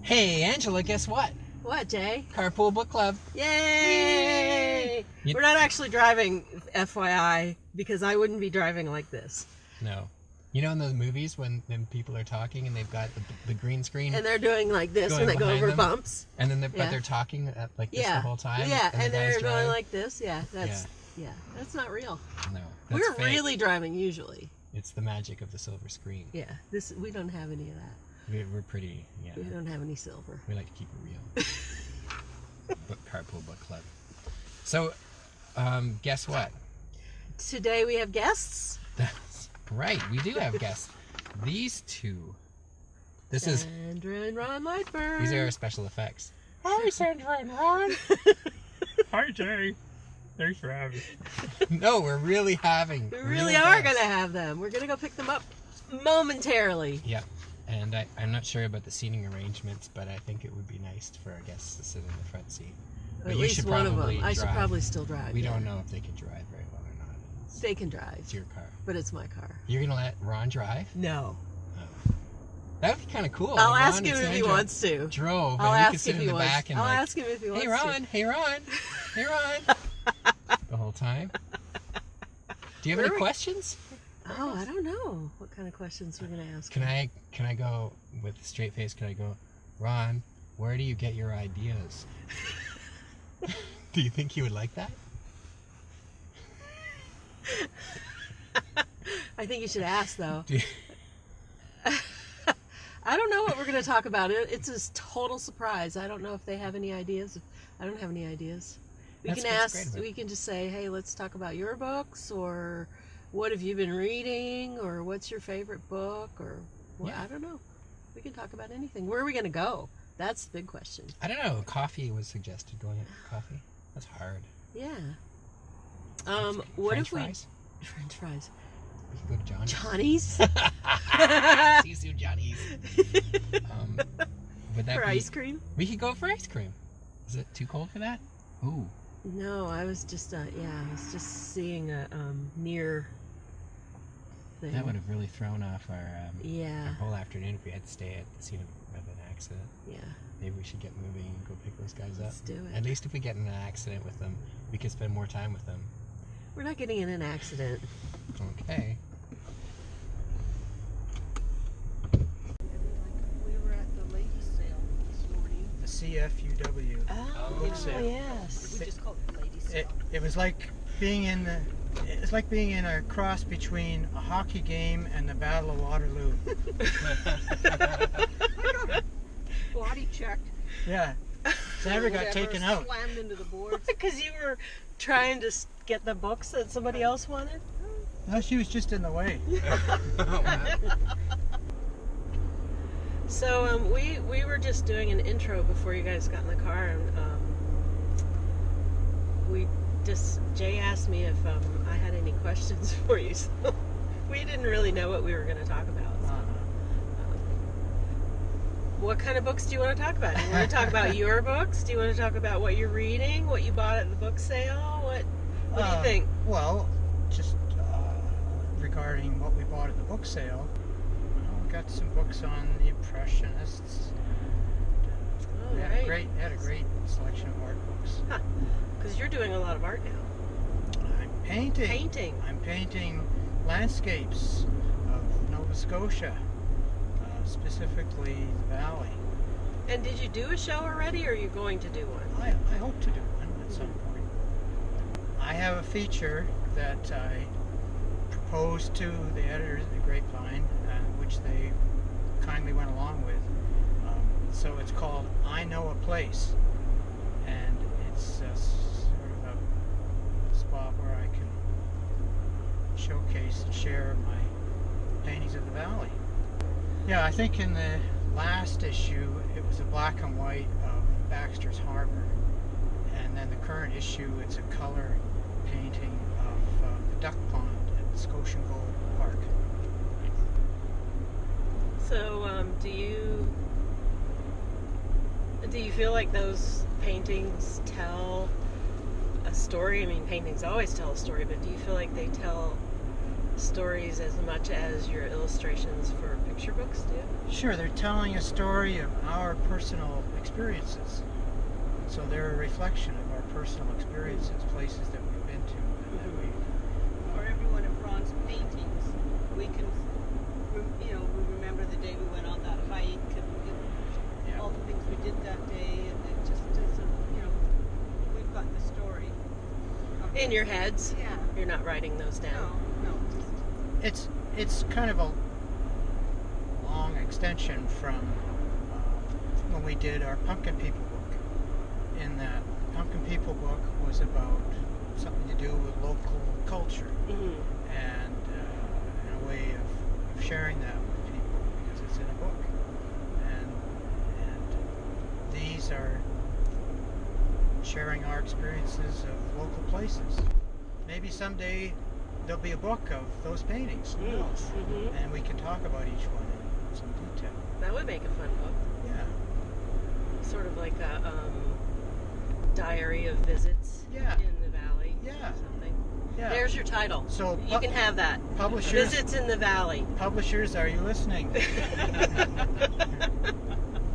Hey, Angela, guess what? What, Jay? Carpool Book Club. Yay! We're not actually driving, FYI, because I wouldn't be driving like this. No. You know in the movies when people are talking and they've got the green screen? And they're doing like this when they go over bumps. And then but they're talking like this the whole time? Yeah, and they're going driving. like this. Yeah, that's not real. No, We're fake. really driving usually. It's the magic of the silver screen. Yeah, we don't have any of that. We're pretty, We don't have any silver. We like to keep it real. Carpool Book Club. So, guess what? Today we have guests. That's right, we do have guests. These two. Sandra and Ron Lightburn. These are our special effects. Hi, Sandra and Ron. Hi, Jay. Thanks for having me. No, we're really having. We really are going to have them. We're going to go pick them up momentarily. Yeah. And I'm not sure about the seating arrangements, but I think it would be nice for our guests to sit in the front seat. But At you least should one of them. probably I should drive. probably still drive. We don't know if they can drive very well or not. They can drive. It's your car. But it's my car. You're going to let Ron drive? No. Oh. That would be kind of cool. I'll ask him if he wants to. Drove. I'll and ask could sit if in he the wants. back and I'll like, ask him if he wants hey, Ron, to. hey, Ron, hey, Ron. The whole time. Do you have any questions? Oh, I don't know what kind of questions we're going to ask. Can I go with a straight face? Can I go, Ron, where do you get your ideas? Do you think he would like that? I think you should ask, though. I don't know what we're going to talk about. It's a total surprise. I don't know if they have any ideas. I don't have any ideas. We can ask. We can just say, "Hey, let's talk about your books," or "What have you been reading?" or "What's your favorite book?" or I don't know. We can talk about anything. Where are we going to go? That's the big question. I don't know. Coffee was suggested. Going out for coffee. That's hard. Yeah. French fries? French fries. We can go to Johnny's. Johnny's? See you soon, Johnny's. Would that for be... ice cream? We could go for ice cream. Is it too cold for that? Ooh. No, I was just I was just seeing a near thing. That would have really thrown off our our whole afternoon if we had to stay at the scene of an accident. Yeah. Maybe we should get moving and go pick those guys up. Let's do it. At least if we get in an accident with them, we could spend more time with them. We're not getting in an accident. Okay. We were at the ladies' sale this morning. The CFUW. Oh, book sale. yes. We just called it the ladies' sale. It was like being in a cross between a hockey game and the Battle of Waterloo. Body checked. Yeah. Sandra got taken out. Slammed into the boards. Because you were trying to get the books that somebody else wanted? No, she was just in the way. So we were just doing an intro before you guys got in the car, and Jay asked me if I had any questions for you. So we didn't really know what we were going to talk about. So. What kind of books do you want to talk about? Do you want to talk about your books? Do you want to talk about what you're reading? What you bought at the book sale? What do you think? Well, just regarding what we bought at the book sale, we got some books on the Impressionists. Oh, They had a great selection of art books. Because you're doing a lot of art now. I'm painting. I'm painting landscapes of Nova Scotia. Specifically the valley. And did you do a show already, or are you going to do one? I hope to do one at some point. I have a feature that I proposed to the editors of the Grapevine, which they kindly went along with. So it's called I Know a Place, and it's sort of a spot where I can showcase and share my paintings of the valley. Yeah, I think in the last issue it was a black and white of Baxter's Harbor, and then the current issue it's a color painting of the duck pond at Scotian Gold Park. So, do you feel like those paintings tell a story? I mean, paintings always tell a story, but do you feel like they tell stories as much as your illustrations for picture books do? Sure, they're telling a story of our personal experiences. So they're a reflection of our personal experiences, places that we've been to. And that For every one of Ron's paintings, we can, we remember the day we went on that hike and all the things we did that day, and it just doesn't, we've got the story. In your heads? Yeah. You're not writing those down? No, just... It's kind of a long extension from when we did our Pumpkin People book. In that Pumpkin People book was about something to do with local culture and a way of sharing that with people because it's in a book. And these are sharing our experiences of local places. Maybe someday there'll be a book of those paintings. Who knows? And we can talk about each one in some detail. That would make a fun book. Yeah. Sort of like a diary of visits in the valley. Yeah. Or something. Yeah. There's your title. So you can have that. Publishers. Visits in the Valley. Publishers, are you listening?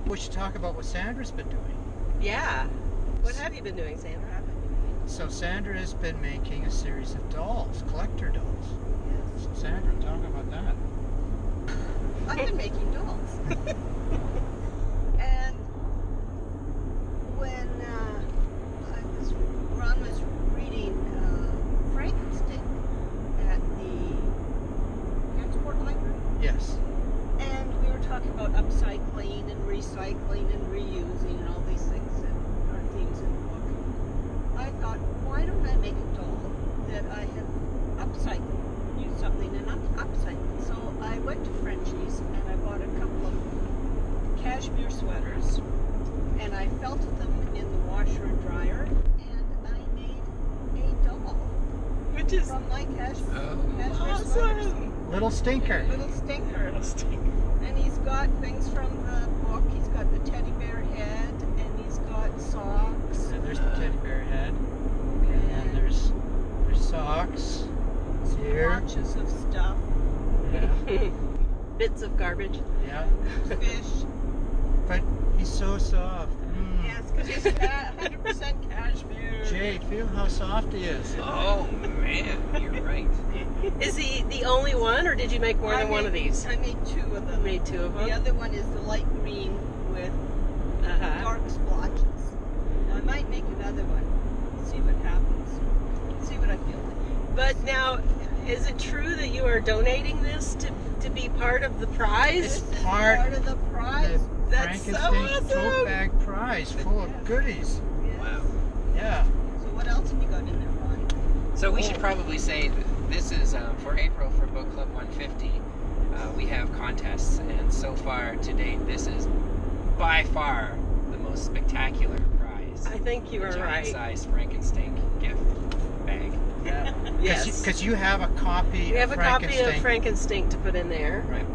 We should talk about what Sandra's been doing. Yeah. What have you been doing, Sandra? So Sandra has been making a series of dolls, collector dolls. Yes. So Sandra, talk about that. I've been making dolls. And when Ron was reading Frankenstein at the Carpool Library. Yes. And we were talking about upcycling and recycling and reusing and all these things that are themes in the book. I thought, why don't I make a doll that I have upcycled, use something and upcycled? So I went to Frenchie's and I bought a couple of cashmere sweaters and I felted them in the washer and dryer and I made a doll. Which is from my cashmere sweaters. awesome. Little Stinker. Little Stinker. And he's got things from the book. He's got the teddy bear head, and he's got socks. And there's the teddy bear head. And there's socks. Here. Bunches of stuff. Yeah. Bits of garbage. Yeah. Fish. But he's so soft. Yes, because he's 100% cashmere. Jay, feel how soft he is. Oh man, you're right. Is he the only one, or did you make more than one of these? I made two of them. You made two of them? The other one is the light green with dark splotches. I might make another one. See what happens. See what I feel like. But now, is it true that you are donating this to be part of the prize? This is part of the prize. That's so Frankenstein tote awesome! bag prize full of goodies. Yes. Wow. Yeah. So what else have you got in there, Ron? So we should probably say that this is for April for Book Club 150. We have contests, and so far to date, this is by far the most spectacular prize. I think you are right. Giant-sized Frankenstein gift bag. Yeah. Yes. Because you have a copy We have of a copy of Frankenstein. Frankenstein to put in there. Right.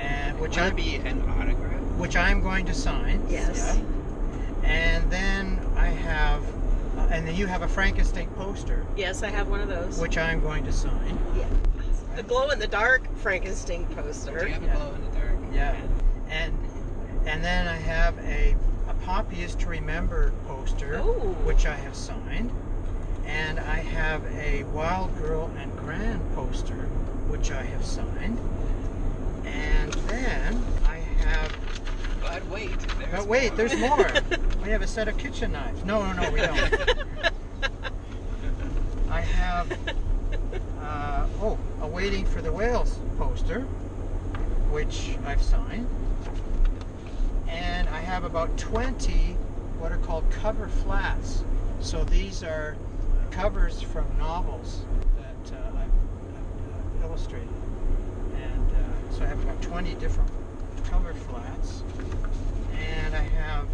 And Would it be an autograph? which I'm going to sign. Yes. Yeah. And then I have, and then you have a Frankenstein poster, Yes, I have one of those. which I'm going to sign. Yeah. The glow-in-the-dark Frankenstein Do poster. you have a glow in the dark? Yeah. And then I have a Poppy is to Remember poster, Oh. which I have signed. And I have a Wild Girl and Gran poster, which I have signed. And then I have... But wait, there's more. We have a set of kitchen knives. No, we don't. I have a Waiting for the Whales poster, which I've signed. And I have about 20 what are called cover flats. So these are covers from novels that I've illustrated. And so I have about 20 different cover flats. And I have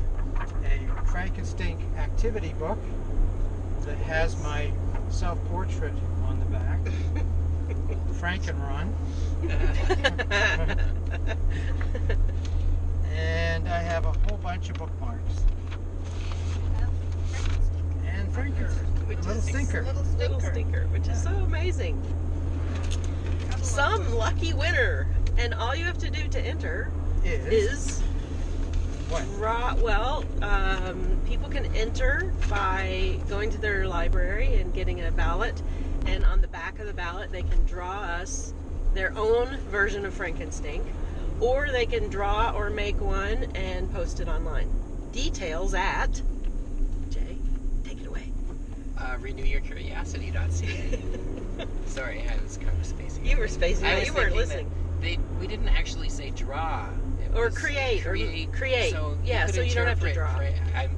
a Frankenstein activity book that has my self-portrait on the back. Frank and Ron. And I have a whole bunch of bookmarks. And Frankenstein. Which Little is Stinker. Little Little Stinker. Stinker, which is so amazing. some lucky winner. And all you have to do to enter is what? People can enter by going to their library and getting a ballot, and on the back of the ballot they can draw us their own version of Frankenstein, or they can draw or make one and post it online. Details at Jay, take it away. Renewyourcuriosity.ca. Sorry, I was kind of spacing. You were spacing. You weren't listening. We didn't actually say draw. Or create. Create. So so you don't have to draw.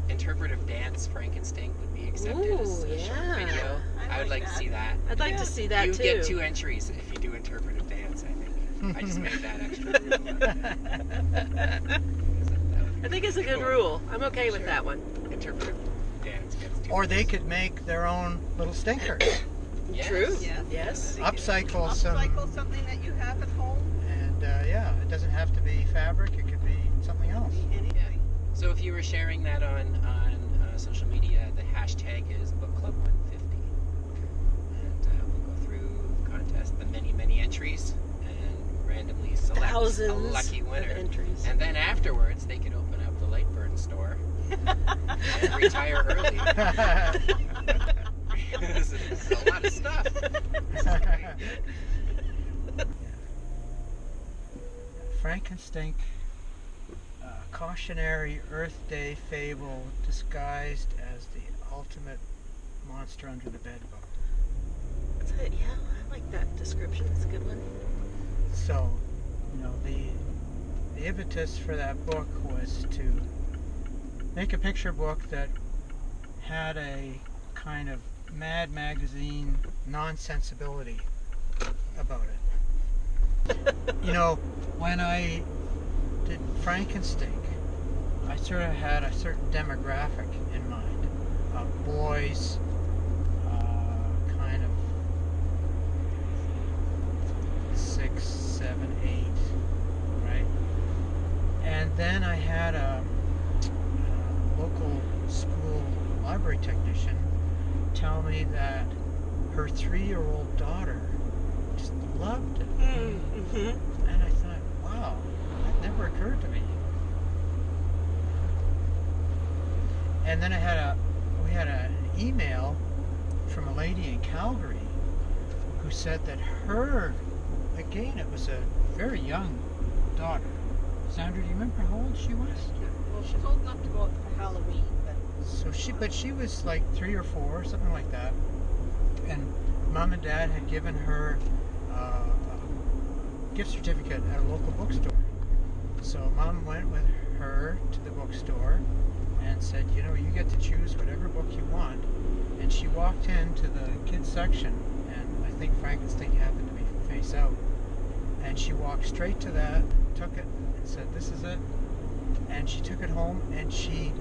Interpretive dance Frankenstein would be accepted as a short video. I would like to see that. I'd like to see that too. You get 2 entries if you do interpretive dance, I think. I just made that extra rule. I think it's a good rule. I'm okay with that one. Interpretive dance gets 2 Or they could make their own little stinkers. Yes. True. Yes. Yes. Upcycle something that you have at home. And it doesn't have to be fabric. It could be something else. Anything. So if you were sharing that on social media, the hashtag is Book Club 150, and we'll go through the contest, the many entries, and randomly select thousands a lucky winner. of entries. And then afterwards, they could open up the Lightburn store and retire early. This is a lot of stuff. This is great. Frankenstein, cautionary Earth Day fable disguised as the ultimate monster under the bed book. Yeah, I like that description. It's a good one. So, the impetus for that book was to make a picture book that had a kind of Mad Magazine nonsensibility about it. When I did Frankenstein, I sort of had a certain demographic in mind of boys, kind of 6, 7, 8, right? And then I had a local school library technician tell me that her 3-year-old daughter just loved it. Mm-hmm. And I thought, wow, that never occurred to me. And then we had an email from a lady in Calgary who said that again, it was a very young daughter. Sandra, do you remember how old she was? Well, she's old enough to go out for Halloween, But she was like 3 or 4, something like that. And Mom and Dad had given her a gift certificate at a local bookstore. So Mom went with her to the bookstore and said, you get to choose whatever book you want. And she walked into the kids section, and I think Frankenstein happened to be face out. And she walked straight to that, took it, and said, this is it. And she took it home, and she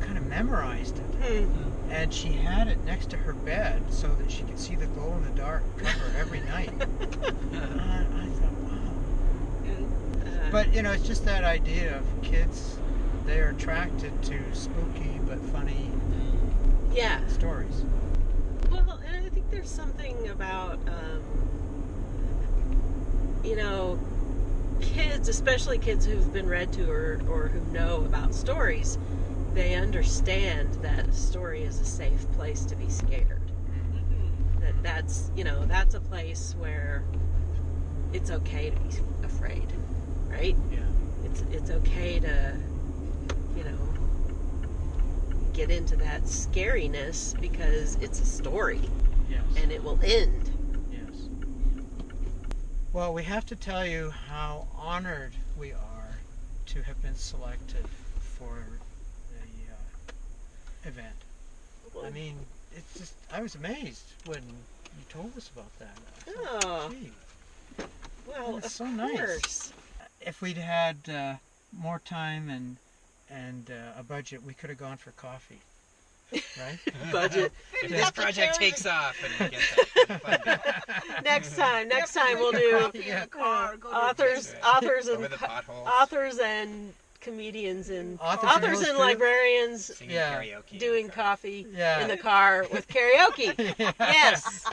kind of memorized it. Mm-hmm. And she had it next to her bed so that she could see the glow-in-the-dark cover every night. I thought, wow. But, it's just that idea of kids, they're attracted to spooky but funny stories. Well, and I think there's something about, kids, especially kids who've been read to or who know about stories, they understand that a story is a safe place to be scared. Mm-hmm. That's a place where it's okay to be afraid, right? Yeah. It's okay to, get into that scariness because it's a story. Yes. And it will end. Yes. Well, we have to tell you how honored we are to have been selected for the event. I mean, it's just, I was amazed when you told us about that. I thought, gee, Well, that's of so course. nice. If we'd had more time and a budget, we could have gone for coffee, right? Budget. If this project takes off and we get that funding. Next time we'll do authors Over the potholes. authors and comedians and authors and illustrated. librarians Singing Yeah. karaoke. doing coffee Yeah. in the car with karaoke. Yes.